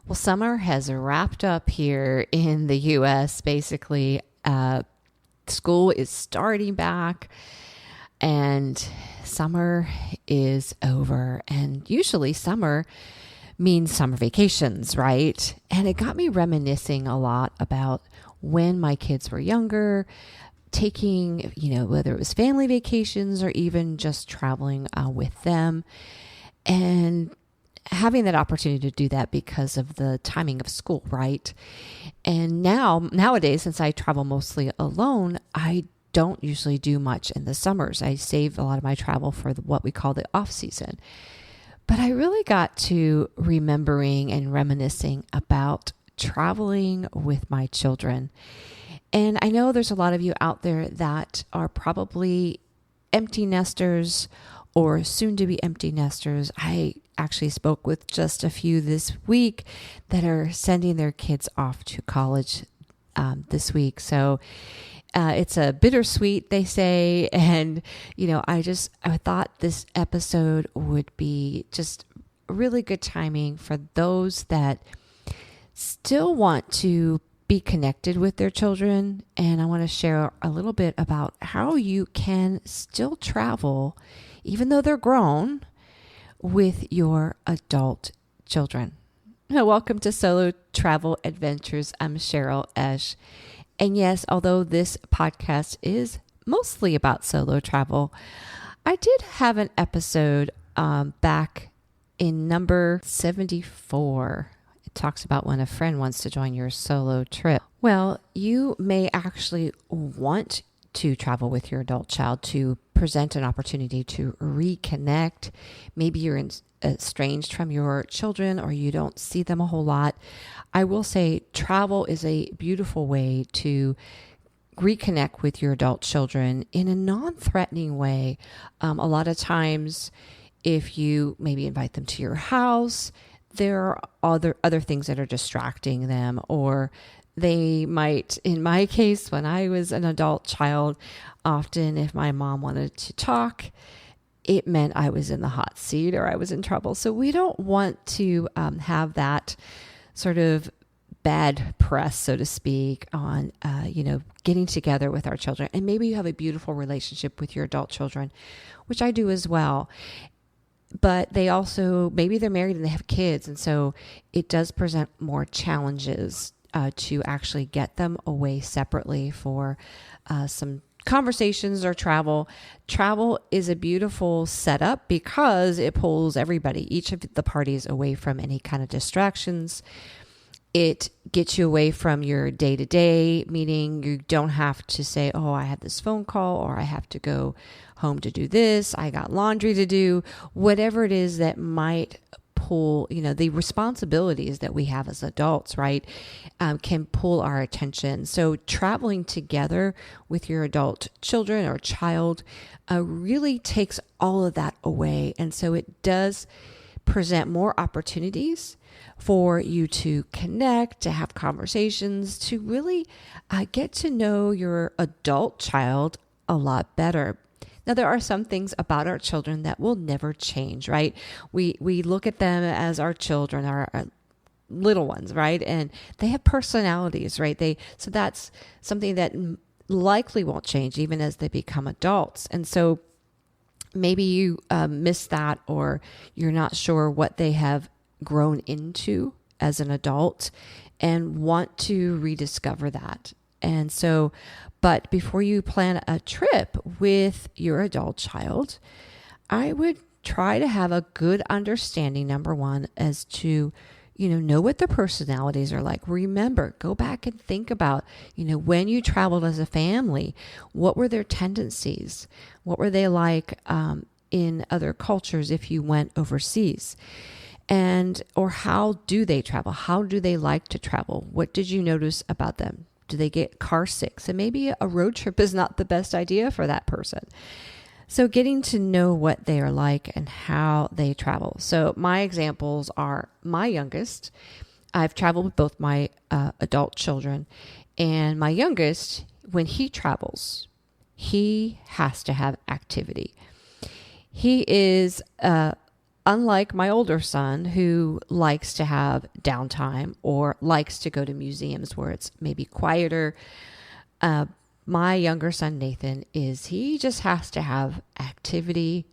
Well, summer has wrapped up here in the US. Basically, school is starting back and summer is over. And usually, summer means summer vacations, right? And it got me reminiscing a lot about when my kids were younger, taking, whether it was family vacations or even just traveling with them. And having that opportunity to do that because of the timing of school, right? And nowadays, since I travel mostly alone, I don't usually do much in the summers. I save a lot of my travel for what we call the off season. But I really got to remembering and reminiscing about traveling with my children. And I know there's a lot of you out there that are probably empty nesters or soon to be empty nesters. I actually spoke with just a few this week that are sending their kids off to college this week. So it's a bittersweet, they say. And, I thought this episode would be just really good timing for those that still want to be connected with their children. And I want to share a little bit about how you can still travel, even though they're grown, with your adult children. Welcome to Solo Travel Adventures. I'm Cheryl Esch. And yes, although this podcast is mostly about solo travel, I did have an episode back in number 74. It talks about when a friend wants to join your solo trip. Well, you may actually want to travel with your adult child to present an opportunity to reconnect. Maybe you're estranged from your children or you don't see them a whole lot. I will say travel is a beautiful way to reconnect with your adult children in a non-threatening way. A lot of times, if you maybe invite them to your house, there are other things that are distracting them, or they might, in my case, when I was an adult child, often if my mom wanted to talk, it meant I was in the hot seat or I was in trouble. So we don't want to have that sort of bad press, so to speak, on, getting together with our children. And maybe you have a beautiful relationship with your adult children, which I do as well. But they also, maybe they're married and they have kids. And so it does present more challenges to actually get them away separately for some conversations or travel. Travel is a beautiful setup because it pulls everybody, each of the parties, away from any kind of distractions. It gets you away from your day-to-day, meaning you don't have to say, oh, I have this phone call or I have to go home to do this. I got laundry to do. Whatever it is that might pull, the responsibilities that we have as adults, right, can pull our attention. So traveling together with your adult children or child really takes all of that away. And so it does present more opportunities for you to connect, to have conversations, to really get to know your adult child a lot better. Now, there are some things about our children that will never change, right? We look at them as our children, our little ones, right? And they have personalities, right? So that's something that likely won't change even as they become adults. And so maybe you miss that, or you're not sure what they have grown into as an adult and want to rediscover that. And so, but before you plan a trip with your adult child, I would try to have a good understanding, number one, as to, know what their personalities are like. Remember, go back and think about, when you traveled as a family, what were their tendencies? What were they like in other cultures if you went overseas? Or how do they travel? How do they like to travel? What did you notice about them? Do they get car sick? So maybe a road trip is not the best idea for that person. So getting to know what they are like and how they travel. So my examples are my youngest. I've traveled with both my adult children, and my youngest, when he travels, he has to have activity. He is unlike my older son who likes to have downtime or likes to go to museums where it's maybe quieter, my younger son, Nathan, he just has to have activity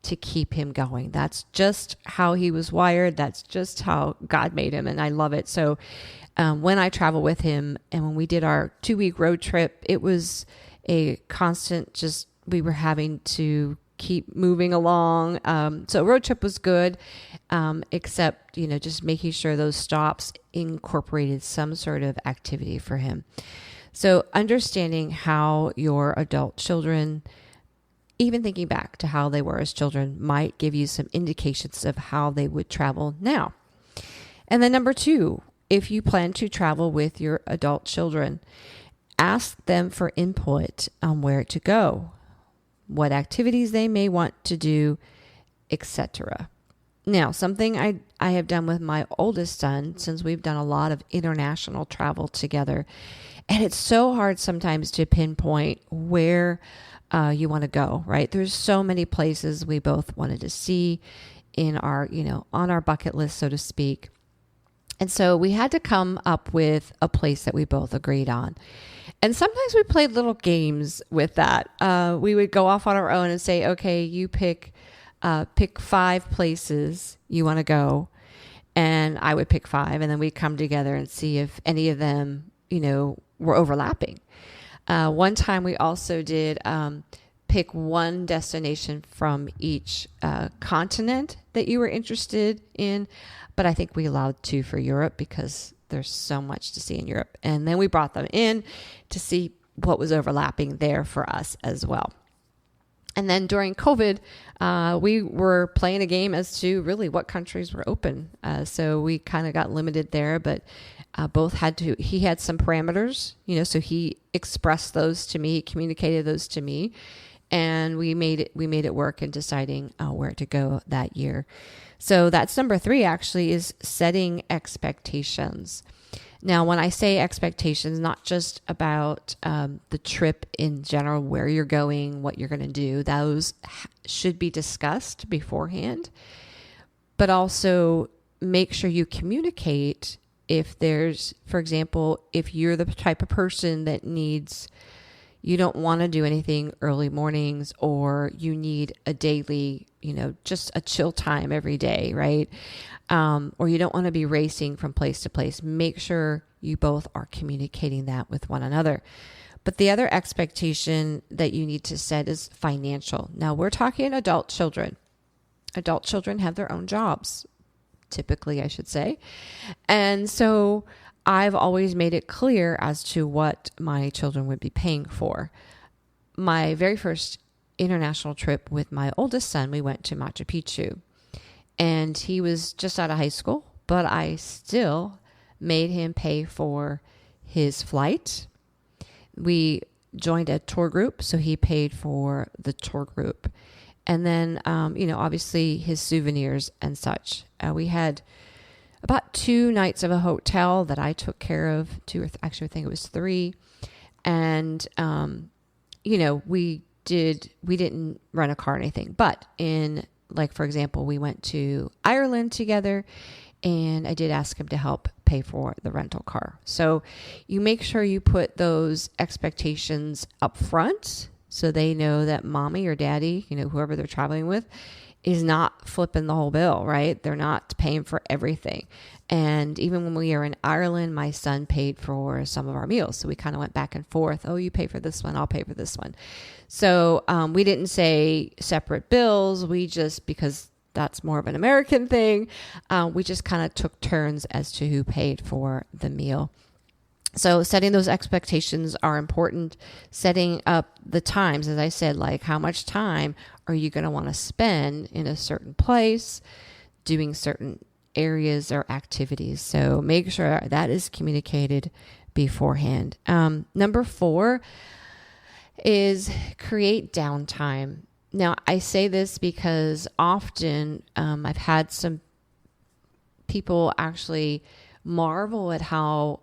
to keep him going. That's just how he was wired. That's just how God made him. And I love it. So when I travel with him and when we did our 2-week road trip, it was a constant, we were having to keep moving along. So road trip was good, except, just making sure those stops incorporated some sort of activity for him. So understanding how your adult children, even thinking back to how they were as children, might give you some indications of how they would travel now. And then number 2, if you plan to travel with your adult children, ask them for input on where to go, what activities they may want to do, etc. Now, something I have done with my oldest son, since we've done a lot of international travel together, and it's so hard sometimes to pinpoint where you want to go, right? There's so many places we both wanted to see in our, on our bucket list, so to speak. And so we had to come up with a place that we both agreed on. And sometimes we played little games with that. We would go off on our own and say, okay, you pick 5 places you want to go. And I would pick 5. And then we'd come together and see if any of them, were overlapping. One time we also did pick one destination from each continent that you were interested in. But I think we allowed 2 for Europe because there's so much to see in Europe. And then we brought them in to see what was overlapping there for us as well. And then during COVID, we were playing a game as to really what countries were open. So we kind of got limited there, but he had some parameters, so he expressed those to me, he communicated those to me, and we made it work in deciding where to go that year. So that's number 3, actually, is setting expectations. Now, when I say expectations, not just about the trip in general, where you're going, what you're going to do, those should be discussed beforehand, but also make sure you communicate if there's, for example, if you're the type of person that you don't want to do anything early mornings, or you need a daily, just a chill time every day, right? Or you don't want to be racing from place to place. Make sure you both are communicating that with one another. But the other expectation that you need to set is financial. Now, we're talking adult children. Adult children have their own jobs, typically, I should say. And so I've always made it clear as to what my children would be paying for. My very first international trip with my oldest son, we went to Machu Picchu. And he was just out of high school, but I still made him pay for his flight. We joined a tour group, so he paid for the tour group. And then, obviously his souvenirs and such. We had about 2 nights of a hotel that I took care of. 2, or actually, I think it was 3. And, we didn't rent a car or anything. But for example, we went to Ireland together, and I did ask him to help pay for the rental car. So you make sure you put those expectations up front so they know that mommy or daddy, whoever they're traveling with, is not flipping the whole bill, right? They're not paying for everything. And even when we were in Ireland, my son paid for some of our meals. So we kind of went back and forth. Oh, you pay for this one, I'll pay for this one. So we didn't say separate bills. We just, because that's more of an American thing, we just kind of took turns as to who paid for the meal. So setting those expectations are important. Setting up the times, as I said, like how much time are you going to want to spend in a certain place, doing certain areas or activities. So make sure that is communicated beforehand. Number 4 is create downtime. Now, I say this because often I've had some people actually marvel at how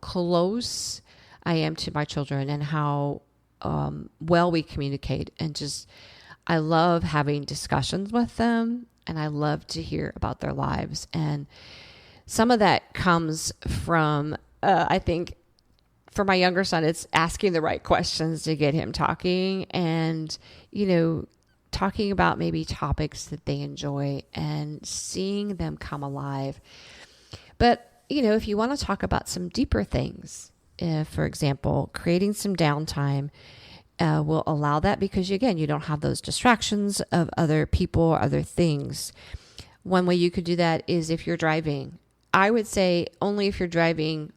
close I am to my children and how well we communicate. And just, I love having discussions with them. and I love to hear about their lives. And some of that comes from, I think, for my younger son, it's asking the right questions to get him talking and, talking about maybe topics that they enjoy and seeing them come alive. But, if you want to talk about some deeper things, for example, creating some downtime will allow that because, again, you don't have those distractions of other people or other things. One way you could do that is if you're driving. I would say only if you're driving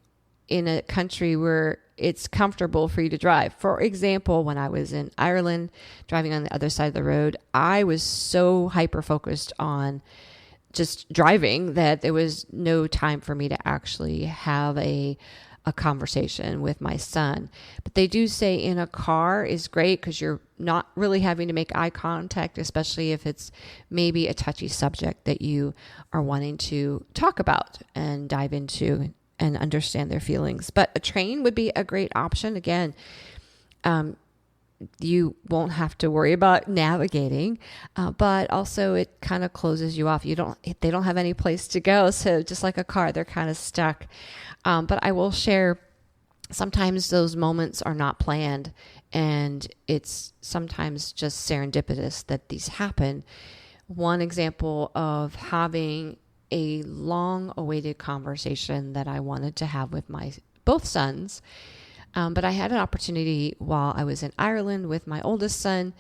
in a country where it's comfortable for you to drive. For example, when I was in Ireland, driving on the other side of the road, I was so hyper-focused on just driving that there was no time for me to actually have a conversation with my son. But they do say in a car is great because you're not really having to make eye contact, especially if it's maybe a touchy subject that you are wanting to talk about and dive into and understand their feelings. But a train would be a great option. Again, you won't have to worry about navigating, but also it kind of closes you off. They don't have any place to go. So just like a car, they're kind of stuck. But I will share, sometimes those moments are not planned, and it's sometimes just serendipitous that these happen. One example of having a long-awaited conversation that I wanted to have with my both sons, but I had an opportunity while I was in Ireland with my oldest son.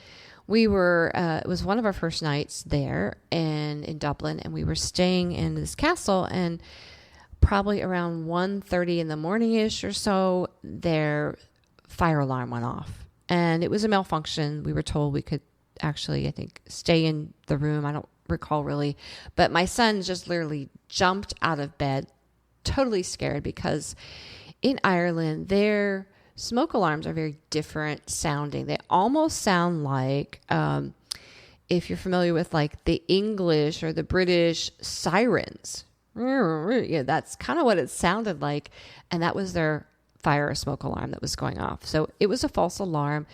We were, it was one of our first nights there and in Dublin, and we were staying in this castle, and probably around 1:30 in the morning-ish or so, their fire alarm went off. And it was a malfunction. We were told we could actually, I think, stay in the room. I don't recall really. But my son just literally jumped out of bed, totally scared, because in Ireland, their smoke alarms are very different sounding. They almost sound like, if you're familiar with like the English or the British sirens. Yeah, that's kind of what it sounded like. And that was their fire or smoke alarm that was going off. So it was a false alarm.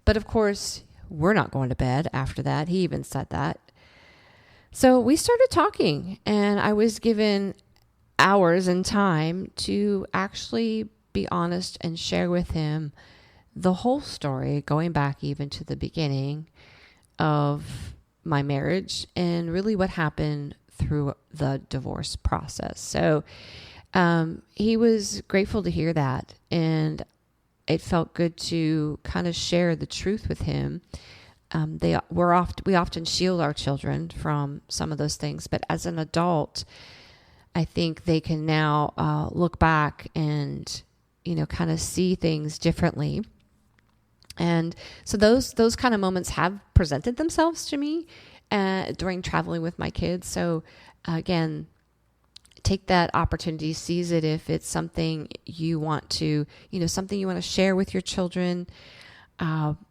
But of course, we're not going to bed after that. He even said that. So we started talking, and I was given hours and time to actually be honest and share with him the whole story, going back even to the beginning of my marriage and really what happened through the divorce process. So he was grateful to hear that, and it felt good to kind of share the truth with him. We often shield our children from some of those things, but as an adult, I think they can now look back and kind of see things differently. And so those kind of moments have presented themselves to me during traveling with my kids. So again, take that opportunity, seize it if it's something you want to, something you want to share with your children.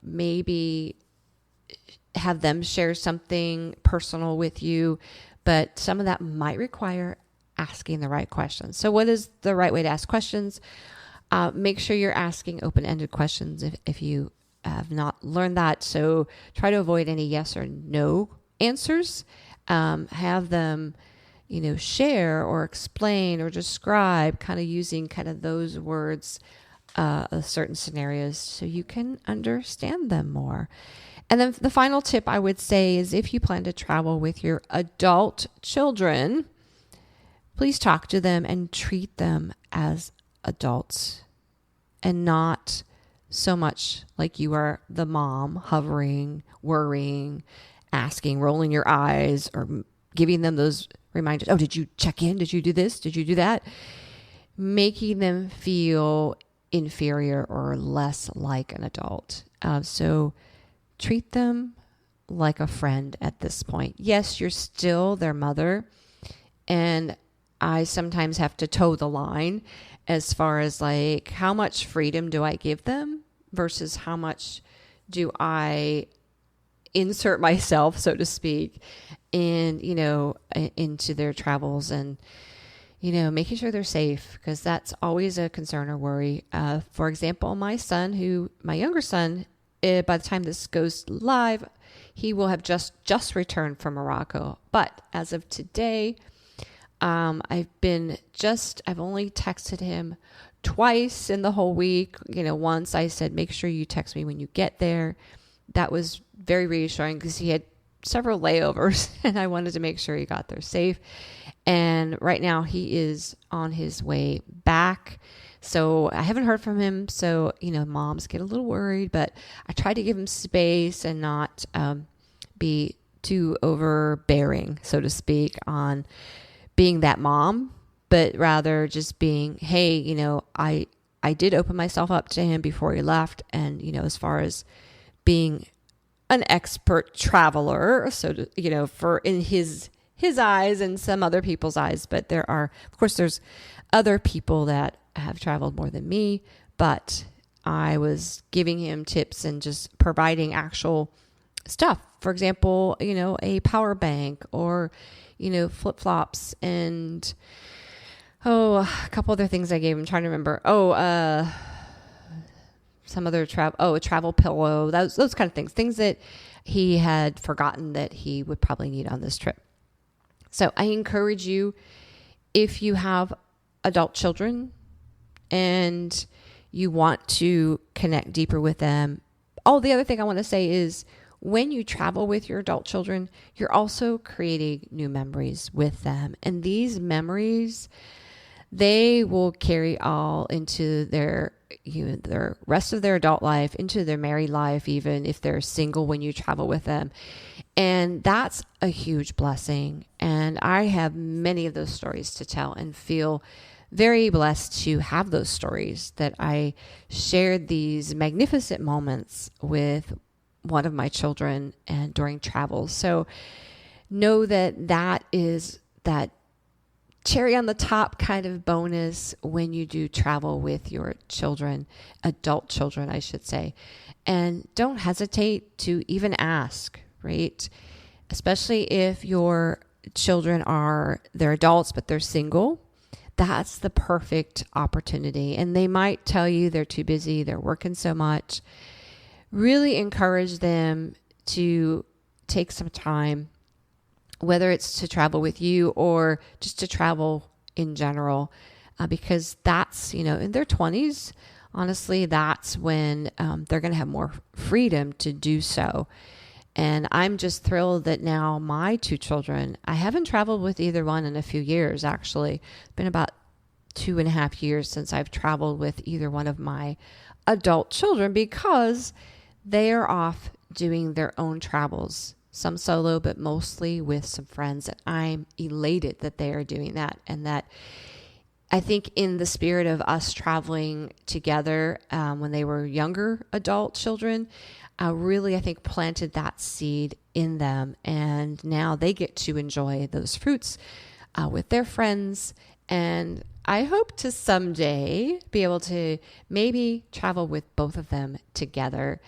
Maybe have them share something personal with you, but some of that might require asking the right questions. So what is the right way to ask questions? Make sure you're asking open-ended questions if you have not learned that. So try to avoid any yes or no answers. Have them, share or explain or describe, kind of using kind of those words of certain scenarios so you can understand them more. And then the final tip I would say is if you plan to travel with your adult children, please talk to them and treat them as adults and not so much like you are the mom hovering, worrying, asking, rolling your eyes, or giving them those reminders. Oh, did you check in? Did you do this? Did you do that? Making them feel inferior or less like an adult. So treat them like a friend at this point. Yes, you're still their mother, and I sometimes have to toe the line as far as like how much freedom do I give them versus how much do I insert myself, so to speak, in, into their travels and, making sure they're safe, because that's always a concern or worry. For example, my younger son, by the time this goes live, he will have just returned from Morocco. But as of today, I've only texted him twice in the whole week. Once I said, make sure you text me when you get there. That was very reassuring because he had several layovers and I wanted to make sure he got there safe. And right now he is on his way back. So I haven't heard from him. So, moms get a little worried, but I try to give him space and not be too overbearing, so to speak, on being that mom, but rather just being, hey, I did open myself up to him before he left. And, as far as being an expert traveler, for in his eyes and some other people's eyes, but there's other people that have traveled more than me, but I was giving him tips and just providing actual stuff. For example, a power bank or, flip-flops and, a couple other things I gave him. I'm trying to remember. Some other a travel pillow, those kind of things that he had forgotten that he would probably need on this trip. So I encourage you, if you have adult children and you want to connect deeper with them. The other thing I want to say is when you travel with your adult children, you're also creating new memories with them. And these memories, they will carry all into their rest of their adult life, into their married life, even if they're single when you travel with them. And that's a huge blessing. And I have many of those stories to tell and feel very blessed to have those stories, that I shared these magnificent moments with one of my children and during travel. So know that is that cherry on the top kind of bonus when you do travel with your children, adult children, I should say. And don't hesitate to even ask, right? Especially if your children they're adults, but they're single. That's the perfect opportunity. And they might tell you they're too busy, they're working so much. Really encourage them to take some time, whether it's to travel with you or just to travel in general, because that's, in their 20s, honestly, that's when they're going to have more freedom to do so. And I'm just thrilled that now my two children, I haven't traveled with either one in a few years, actually. It's been about 2.5 years since I've traveled with either one of my adult children because they are off doing their own travels, some solo, but mostly with some friends. And I'm elated that they are doing that. And that I think in the spirit of us traveling together when they were younger adult children, really, I think, planted that seed in them. And now they get to enjoy those fruits with their friends. And I hope to someday be able to maybe travel with both of them together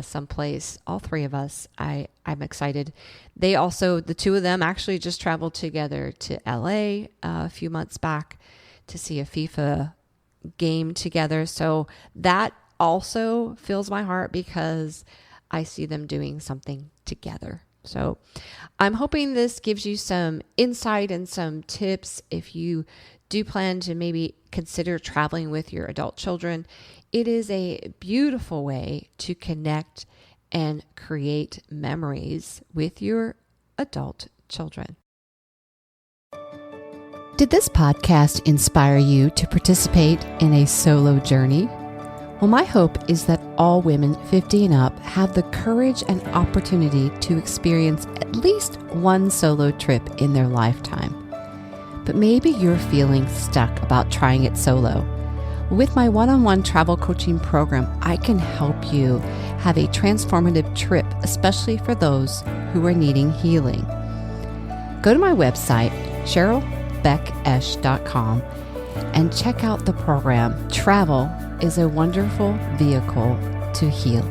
someplace, all three of us. I'm excited. The two of them actually just traveled together to LA a few months back to see a FIFA game together. So that also fills my heart because I see them doing something together. So I'm hoping this gives you some insight and some tips if you do plan to maybe consider traveling with your adult children. It is a beautiful way to connect and create memories with your adult children. Did this podcast inspire you to participate in a solo journey? Well, my hope is that all women 50 and up have the courage and opportunity to experience at least one solo trip in their lifetime. But maybe you're feeling stuck about trying it solo. With my one-on-one travel coaching program, I can help you have a transformative trip, especially for those who are needing healing. Go to my website, CherylBeckEsch.com, and check out the program. Travel is a wonderful vehicle to heal.